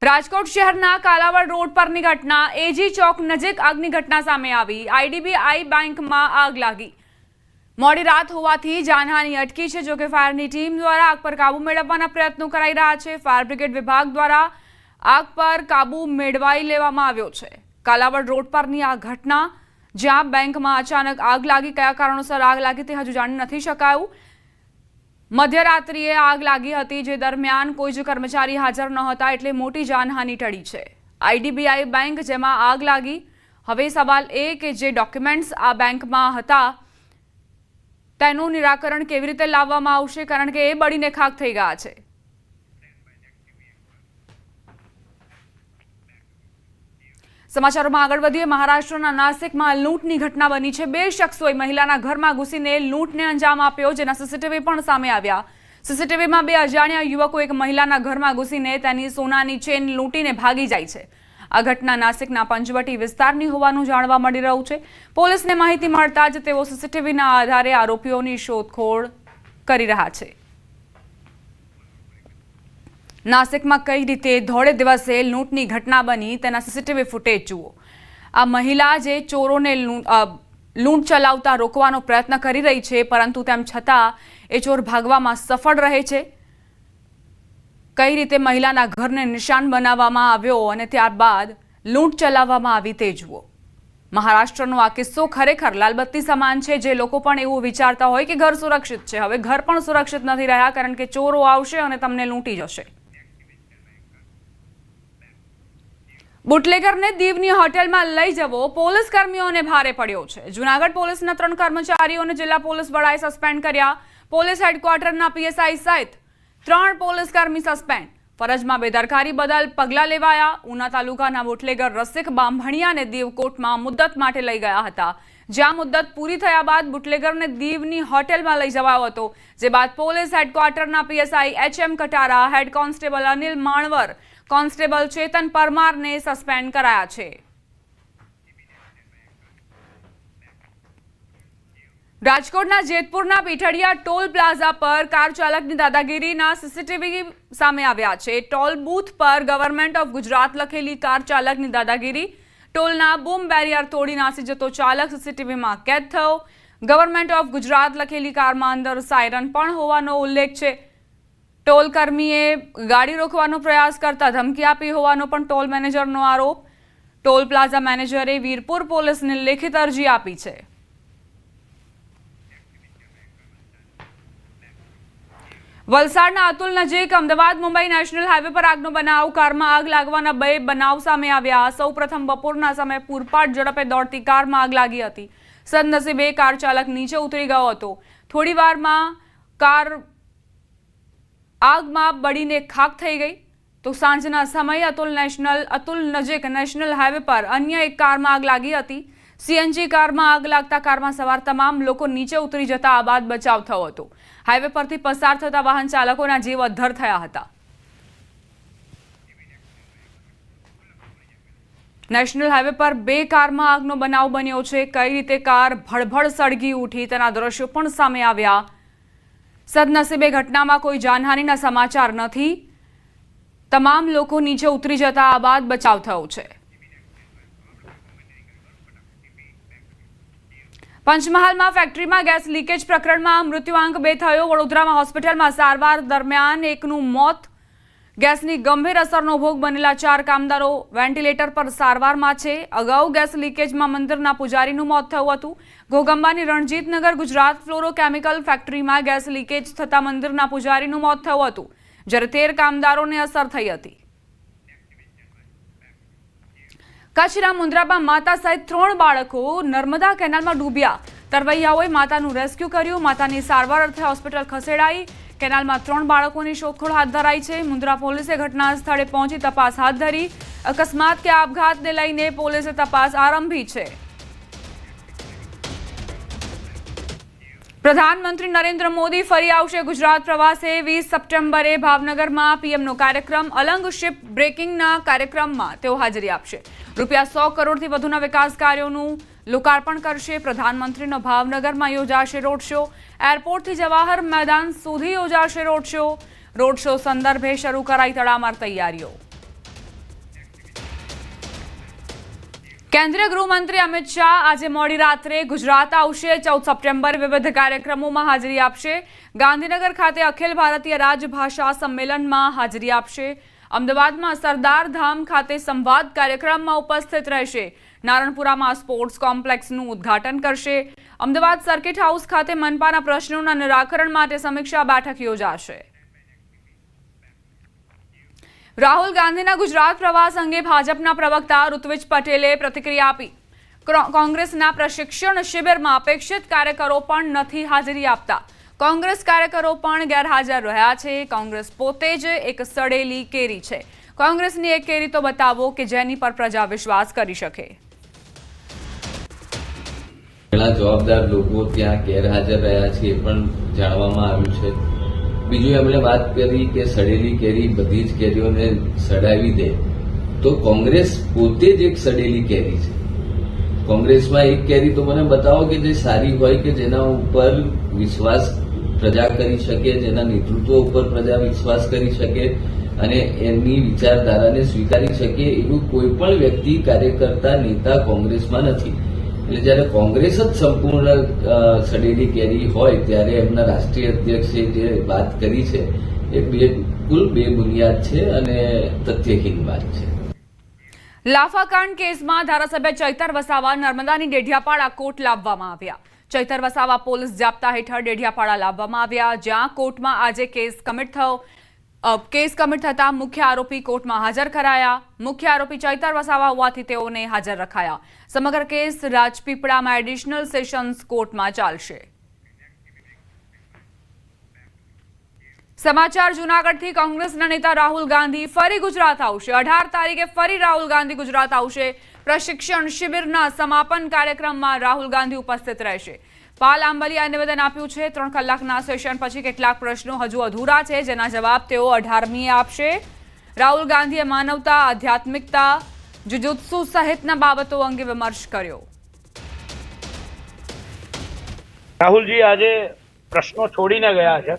રાજકોટ શહેરના કાલાવડ રોડ પરની ઘટના એજી ચોક નજીક આગની ઘટના સામે આવી। આઈડીબીઆઈ બેંકમાં આગ લાગી। મોડી રાત હોવાથી જાનહાની અટકી છે। જો કે ફાયરની ટીમ દ્વારા આગ પર કાબુ મેળવવાના પ્રયત્નો કરાઈ રહ્યા છે। ફાયર બ્રિગેડ વિભાગ દ્વારા આગ પર કાબુ મેળવાઈ લેવામાં આવ્યો છે। કાલાવડ રોડ પરની આ ઘટના જ્યાં બેંકમાં અચાનક આગ લાગી, કયા કારણોસર આગ લાગી તે હજુ જાણી નથી શકાયું। મધ્યરાત્રિએ આગ લાગી હતી, જે દરમિયાન કોઈ જ કર્મચારી હાજર ન હતા, એટલે મોટી જાનહાની ટળી છે। આઈડીબીઆઈ બેંક જેમાં આગ લાગી, હવે સવાલ એ કે જે ડોક્યુમેન્ટ્સ આ બેંકમાં હતા તેનું નિરાકરણ કેવી રીતે લાવવામાં આવશે, કારણ કે એ બળીને ખાખ થઈ ગયા છે। સમાચારોમાં આગળ વધીએ। મહારાષ્ટ્રના નાસિકમાં લૂંટની ઘટના બની છે। બે શખ્સોએ મહિલાના ઘરમાં ઘૂસીને લૂંટને અંજામ આપ્યો, જેના સીસીટીવી પણ સામે આવ્યા। સીસીટીવીમાં બે અજાણ્યા યુવકો એક મહિલાના ઘરમાં ઘૂસીને તેની સોનાની ચેન લૂંટીને ભાગી જાય છે। આ ઘટના નાસિકના પંચવટી વિસ્તારની હોવાનું જાણવા મળી રહ્યું છે। પોલીસને માહિતી મળતા જ તેઓ સીસીટીવીના આધારે આરોપીઓની શોધખોળ કરી રહ્યા છે। નાસિકમાં કઈ રીતે ધોળે દિવસે લૂંટની ઘટના બની તેના સીસીટીવી ફૂટેજ જુઓ। આ મહિલા જે ચોરોને લૂંટ ચલાવતા રોકવાનો પ્રયત્ન કરી રહી છે, પરંતુ તેમ છતાં એ ચોર ભાગવામાં સફળ રહે છે। કઈ રીતે મહિલાના ઘરને નિશાન બનાવવામાં આવ્યો અને ત્યારબાદ લૂંટ ચલાવવામાં આવી તે જુઓ। મહારાષ્ટ્રનો આ કિસ્સો ખરેખર લાલબત્તી સમાન છે। જે લોકો પણ એવું વિચારતા હોય કે ઘર સુરક્ષિત છે, હવે ઘર પણ સુરક્ષિત નથી રહ્યા, કારણ કે ચોરો આવશે અને તમને લૂંટી જશે। બુટલેગરને દીવની હોટેલમાં લઈ જવો પોલીસ કર્મીઓને ભારે પડ્યો છે। જૂનાગઢ પોલીસના 3 કર્મચારીઓને જિલ્લા પોલીસ વડાએ સસ્પેન્ડ કર્યા। પોલીસ હેડક્વાર્ટરના પીએસઆઈ સહિત 3 પોલીસ કર્મી સસ્પેન્ડ। ફરજમાં બેદરકારી બદલ પગલાં લેવાયા। ઉના તાલુકાના બુટલેગર રસિક બાંભણિયાને દીવ કોર્ટમાં મુદ્દત માટે લઈ ગયા હતા, જ્યાં મુદ્દત પૂરી થયા બાદ બુટલેગરને દીવની હોટેલમાં લઈ જવાયો હતો, જે બાદ પોલીસ હેડક્વાર્ટરના PSI HM Katara, head constable Anil Manvar, constable Chetan પરમારને સસ્પેન્ડ કરાયા છે। રાજકોટના જેતપુરના પીઠડિયા ટોલ પ્લાઝા પર કાર ચાલકની દાદાગીરીના સીસીટીવી સામે આવ્યા છે। ટોલ બૂથ પર ગવર્મેન્ટ ઓફ ગુજરાત લખેલી કાર ચાલકની દાદાગીરી। ટોલના બૂમ બેરિયર તોડી નાસી જતો ચાલક સીસીટીવીમાં કેદ થયો। ગવર્મેન્ટ ઓફ ગુજરાત લખેલી કારમાં અંદર સાયરન પણ હોવાનો ઉલ્લેખ છે। ટોલ કર્મીએ ગાડી રોકવાનો પ્રયાસ કરતા ધમકી આપી હોવાનો પણ ટોલ મેનેજરનો આરોપ। ટોલ પ્લાઝા મેનેજરે વીરપુર પોલીસને લેખિત અરજી આપી છે। વલસાડના અતુલ નજીક અમદાવાદ મુંબઈ નેશનલ હાઈવે પર આગનો બનાવ। કારમાં આગ લાગવાના 2 બનાવ સામે આવ્યા। સૌપ્રથમ બપોરના સમયે પૂરપાટ ઝડપે દોડતી કારમાં આગ લાગી હતી। સદનસીબે કાર ચાલક નીચે ઉતરી ગયો હતો। થોડી વારમાં કાર આગમાં બળીને ખાખ થઈ ગઈ। તો સાંજના સમયે અતુલ નજીક નેશનલ હાઈવે પર અન્ય એક કારમાં આગ લાગી હતી। સીએનજી કારમાં આગ લાગતા કારમાં સવાર તમામ લોકો નીચે ઉતરી જતા આ બાદ બચાવ થયો હતો। હાઈવે પરથી પસાર થતા વાહન ચાલકોના જીવ અદ્ધર થયા હતા। નેશનલ હાઈવે પર 2 કારમાં આગનો બનાવ બન્યો છે। કઈ રીતે કાર ભડભડ સળગી ઉઠી તેના દ્રશ્યો પણ સામે આવ્યા। સદનસીબે ઘટનામાં કોઈ જાનહાનિના સમાચાર નથી। તમામ લોકો નીચે ઉતરી જતા આ બાદ બચાવ થયો છે। પંચમહાલમાં ફેક્ટરીમાં ગેસ લીકેજ પ્રકરણમાં મૃત્યુઆંક 2 થયો। વડોદરામાં હોસ્પિટલમાં સારવાર દરમિયાન એકનું મોત। ગેસની ગંભીર અસરનો ભોગ બનેલા 4 કામદારો વેન્ટિલેટર પર સારવારમાં છે। અગાઉ ગેસ લીકેજમાં મંદિરના પૂજારીનું મોત થયું હતું। ઘોગંબાની રણજીતનગર ગુજરાત ફ્લોરોકેમિકલ ફેક્ટરીમાં ગેસ લીકેજ થતા મંદિરના પૂજારીનું મોત થયું હતું, જ્યારે 13 કામદારોને અસર થઈ હતી। કચ્છના મુન્દ્રામાં માતા સહિત 3 બાળકો નર્મદા કેનાલમાં ડૂબ્યા। તરવૈયાઓએ માતાનું રેસ્ક્યુ કર્યું। માતાની સારવાર અર્થે હોસ્પિટલ ખસેડાઈ। કેનાલમાં 3 બાળકોની શોધખોળ હાથ ધરાઈ છે। મુન્દ્રા પોલીસે ઘટના સ્થળે પહોંચી તપાસ હાથ ધરી। અકસ્માત કે આપઘાતને લઈને પોલીસે તપાસ આરંભી છે। પ્રધાનમંત્રી નરેન્દ્ર મોદી ફરી આવશે ગુજરાત પ્રવાસે। 20 સપ્ટેમ્બરે ભાવનગરમાં પીએમનો કાર્યક્રમ। અલંગ શિપ બ્રેકિંગના કાર્યક્રમમાં તેઓ હાજરી આપશે। ₹100 કરોડથી વધુના વિકાસ કાર્યોનું લોકાર્પણ કરશે। પ્રધાનમંત્રીનો ભાવનગરમાં યોજાશે રોડ શો। એરપોર્ટથી જવાહર મેદાન સુધી યોજાશે રોડ શો। રોડ શો સંદર્ભે શરૂ કરાઈ તડામાર તૈયારીઓ। કેન્દ્રીય ગૃહમંત્રી અમિત શાહ આજે મોડી રાત્રે ગુજરાત આવશે। 14 સપ્ટેમ્બરે વિવિધ કાર્યક્રમોમાં હાજરી આપશે। ગાંધીનગર ખાતે અખિલ ભારતીય રાજભાષા સંમેલનમાં હાજરી આપશે। અમદાવાદમાં સરદાર ધામ ખાતે સંવાદ કાર્યક્રમમાં ઉપસ્થિત રહેશે। નારણપુરામાં સ્પોર્ટ્સ કોમ્પ્લેક્સનું ઉદ્ઘાટન કરશે। અમદાવાદ સર્કિટ હાઉસ ખાતે મનપાના પ્રશ્નોના નિરાકરણ માટે સમીક્ષા બેઠક યોજાશે। રાહુલ ગાંધીના ગુજરાત પ્રવાસ અંગે ભાજપના પ્રવક્તા ઋત્વિજ પટેલે પ્રતિક્રિયા આપી। કોંગ્રેસના પ્રશિક્ષણ શિબિરમાં અપેક્ષિત કાર્યકરો પણ નથી હાજરી આપતા। કોંગ્રેસ કાર્યકરો પણ ગેરહાજર રહ્યા છે। કોંગ્રેસ પોતે જ એક સડેલી કેરી છે। કોંગ્રેસની એક કેરી તો બતાવો કે જેની પર પ્રજા વિશ્વાસ કરી શકે। ઘણા જવાબદાર લોકો ત્યાં ગેરહાજર રહ્યા છે એ પણ જાણવામાં આવ્યું છે। બીજું એમણે વાત કરી કે સડેલી કેરી બધી જ કેરીઓને સડાવી દે, તો કોંગ્રેસ પોતે જ એક સડેલી કેરી છે। કોંગ્રેસમાં એક કેરી તો મને બતાવો કે જે સારી હોય, કે જેના ઉપર વિશ્વાસ પ્રજા કરી શકે, જેના નેતૃત્વ ઉપર પ્રજા વિશ્વાસ કરી શકે અને એમની વિચારધારાને સ્વીકારી શકે, એવું કોઈ પણ વ્યક્તિ, કાર્યકર્તા, નેતા કોંગ્રેસમાં નથી। એટલે જયારે કોંગ્રેસ જ સંપૂર્ણ સડેલી કેરી હોય ત્યારે એમના રાષ્ટ્રીય અધ્યક્ષે જે વાત કરી છે એ બિલકુલ બેબુનિયાદ છે અને તથ્યહીન વાત છે। લાફાકાંડ કેસમાં ધારાસભ્ય ચૈતર વસાવા નર્મદાની ડેઢિયાપાડા કોર્ટ લાવવામાં આવ્યા। ચૈતર વસાવા પોલીસ જાપ્તા હેઠળ ડેઢિયાપાડા લાવવામાં આવ્યા, જ્યાં કોર્ટમાં આજે કેસ કમિટ થતા મુખ્ય આરોપી કોર્ટમાં હાજર કરાયા। મુખ્ય આરોપી ચૈતર વસાવા હોવાથી તેઓને હાજર રખાયા। સમગ્ર કેસ રાજપીપળામાં એડિશનલ સેશન્સ કોર્ટમાં ચાલશે। સમાચાર જૂનાગઢથી કોંગ્રેસના નેતા રાહુલ ગાંધી ફરી ગુજરાત આવશે। 18 તારીખે ફરી રાહુલ ગાંધી ગુજરાત આવશે। પ્રશિક્ષણ શિબિરના સમાપન કાર્યક્રમમાં રાહુલ ગાંધી ઉપસ્થિત રહેશે। પાલ આંબલિયાએ નિવેદન આપ્યું છે 3 કલાકના સેશન પછી કેટલાક પ્રશ્નો હજુ અધૂરા છે, જેના જવાબ તેઓ 18મીએ આપશે। રાહુલ ગાંધીએ માનવતા, આધ્યાત્મિકતા, જુજુત્સુ સહિતના બાબતો અંગે વિમર્શ કર્યો। રાહુલજી આજે પ્રશ્નો છોડીને ગયા છે,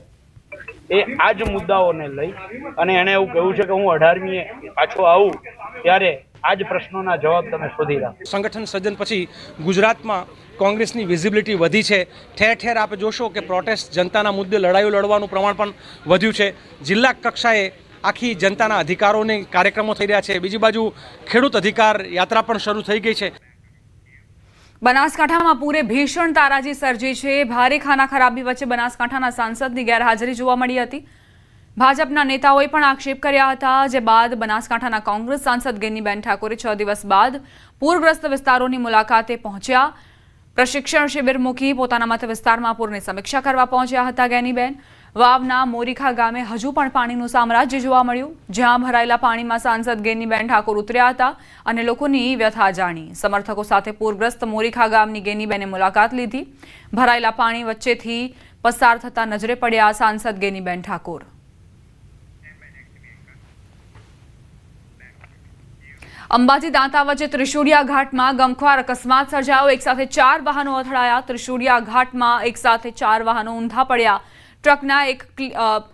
એ આ જ મુદ્દાઓને લઈ અને એને એવું કહ્યું છે કે હું 18મીએ પાછો આવું ત્યારે આ જ પ્રશ્નોના જવાબ તમે શોધી રાખો। સંગઠન સર્જન પછી ગુજરાતમાં કોંગ્રેસની વિઝિબિલિટી વધી છે। ઠેર ઠેર આપ જોશો કે પ્રોટેસ્ટ, જનતાના મુદ્દે લડાઈઓ લડવાનું પ્રમાણ પણ વધ્યું છે। જિલ્લા કક્ષાએ આખી જનતાના અધિકારોને કાર્યક્રમો થઈ રહ્યા છે। બીજી બાજુ ખેડૂત અધિકાર યાત્રા પણ શરૂ થઈ ગઈ છે। બનાસકાંઠામાં પૂરે ભીષણ તારાજી સર્જી છે। ભારે ખાના ખરાબી વચ્ચે બનાસકાંઠાના સાંસદની ગેરહાજરી જોવા મળી હતી। ભાજપના નેતાઓએ પણ આક્ષેપ કર્યા હતા, જે બાદ બનાસકાંઠાના કોંગ્રેસ સાંસદ ગેનીબેન ઠાકોરે 6 દિવસ બાદ પૂરગ્રસ્ત વિસ્તારોની મુલાકાતે પહોંચ્યા। પ્રશિક્ષણ શિબિર મૂકી પોતાના મત વિસ્તારમાં પૂરની સમીક્ષા કરવા પહોંચ્યા હતા ગેનીબેન। વાવના મોરીખા ગામે હજુ પણ પાણીનું સામ્રાજ્ય જોવા મળ્યું, જ્યાં ભરાયેલા પાણીમાં સાંસદ ગેનીબેન ઠાકોર ઉતર્યા હતા અને લોકોની વ્યથા જાણી। સમર્થકો સાથે પૂરગ્રસ્ત મોરીખા ગામની ગેનીબેને મુલાકાત લીધી। ભરાયેલા પાણી વચ્ચેથી પસાર થતા નજરે પડ્યા સાંસદ ગેનીબેન ઠાકોર। અંબાજી દાંતા વચ્ચે ત્રિશુળિયા ઘાટમાં ગમખ્વાર અકસ્માત સર્જાયો। એક સાથે 4 વાહનો અથડાયા। ત્રિશુળિયા ઘાટમાં એક સાથે 4 વાહનો ઊંધા પડ્યા। ટ્રકના એક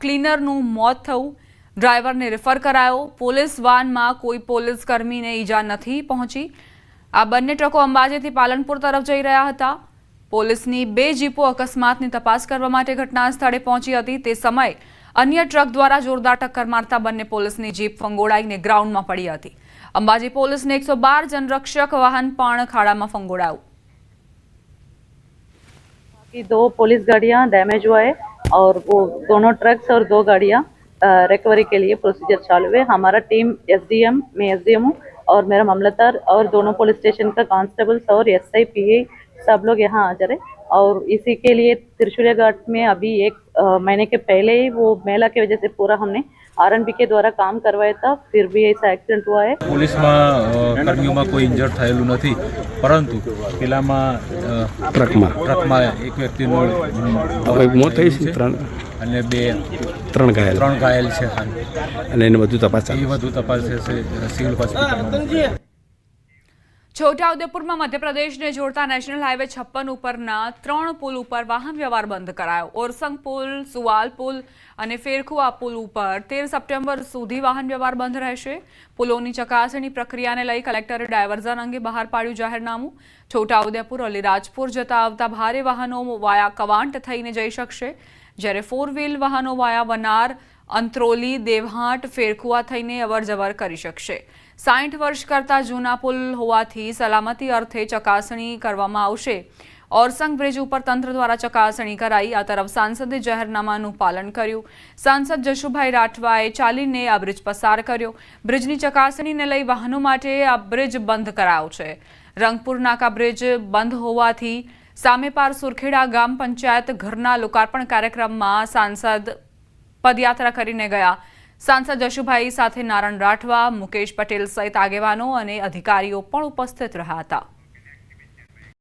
ક્લીનરનું મોત થયું, ડ્રાઈવરને રેફર કરાયો। પોલીસ વાનમાં કોઈ પોલીસ કર્મીને ઈજા નથી પહોંચી। આ બંને ટ્રકો અંબાજીથી પાલનપુર તરફ જઈ રહ્યા હતા। પોલીસની 2 જીપો અકસ્માતની તપાસ કરવા માટે ઘટના સ્થળે પહોંચી હતી। તે સમયે અન્ય ટ્રક દ્વારા જોરદાર ટક્કર મારતા બંને પોલીસની જીપ ફંગોળાઈને ગ્રાઉન્ડમાં પડી હતી। અંબાજી पुलिस ने 112 जनरक्षक वाहन पण खाड़ा में फंगोड़ाया। 2 पुलिस गाड़ियां डैमेज हुआ है और वो दोनों ट्रक्स और 2 गाड़ियां रिकवरी के लिए प्रोसीजर चालू है। हमारा टीम एसडीएम, मैं एसडीएम हूँ और मेरा मामलतदार और दोनों पुलिस स्टेशन का कांस्टेबल्स और एसआई पीए सब लोग यहाँ हाजिर है। और इसी के लिए त्रिशूलिया घाट में अभी 1 महीने के पहले ही वो मेला की वजह से पूरा हमने आरएनबी के द्वारा काम करवाया था, फिर भी ऐसा एक्सीडेंट हुआ है। पुलिस में कर्मियों में कोई इंजर्ड थયેલું નથી, પરંતુ પેલામાં ટ્રકમાં એક વ્યક્તિનું મોત થઈ છે અને 3 ઘાયલ છે અને એને વધુ તપાસ છે સિવિલ હોસ્પિટલમાં। છોટાઉદેપુરમાં મધ્યપ્રદેશને જોડતા નેશનલ હાઈવે 56 ઉપરના 3 પુલ ઉપર વાહન વ્યવહાર બંધ કરાયો. ઓરસંગ પુલ, સુવાલ પુલ અને ફેરખુઆ પુલ ઉપર 13 સપ્ટેમ્બર સુધી વાહન વ્યવહાર બંધ રહેશે. પુલોની ચકાસણી પ્રક્રિયાને લઈ કલેક્ટરે ડાયવર્ઝન અંગે બહાર પાડ્યું જાહેરનામું. છોટાઉદેપુર અલીરાજપુર જતા આવતા ભારે વાહનો વાયા કવાંટ થઈને જઈ શકશે, જ્યારે 4 વ્હીલ વાહનો વાયા વનાર, અંત્રોલી, દેવહાટ, ફેરખુઆ થઈને અવરજવર કરી શકશે. 60 વર્ષ કરતાં જૂના પુલ હોવાથી સલામતી અર્થે ચકાસણી કરવામાં આવશે. ઓરસંગ બ્રિજ ઉપર તંત્ર દ્વારા ચકાસણી કરાઈ. આ તરફ સાંસદે જાહેરનામાનું પાલન કર્યું. સાંસદ જશુભાઈ રાઠવાએ ચાલીને આ બ્રિજ પસાર કર્યો. બ્રિજની ચકાસણીને લઈ વાહનો માટે આ બ્રિજ બંધ કરાયો છે. રંગપુર નાકા બ્રિજ બંધ હોવાથી સામેપાર સુરખેડા ગામ પંચાયત ઘરના લોકાર્પણ કાર્યક્રમમાં સાંસદ પદયાત્રા કરીને ગયા. સાંસદ જશુભાઈ સાથે નારણ રાઠવા, મુકેશ પટેલ સહિત આગેવાનો અને અધિકારીઓ પણ ઉપસ્થિત રહ્યા હતા.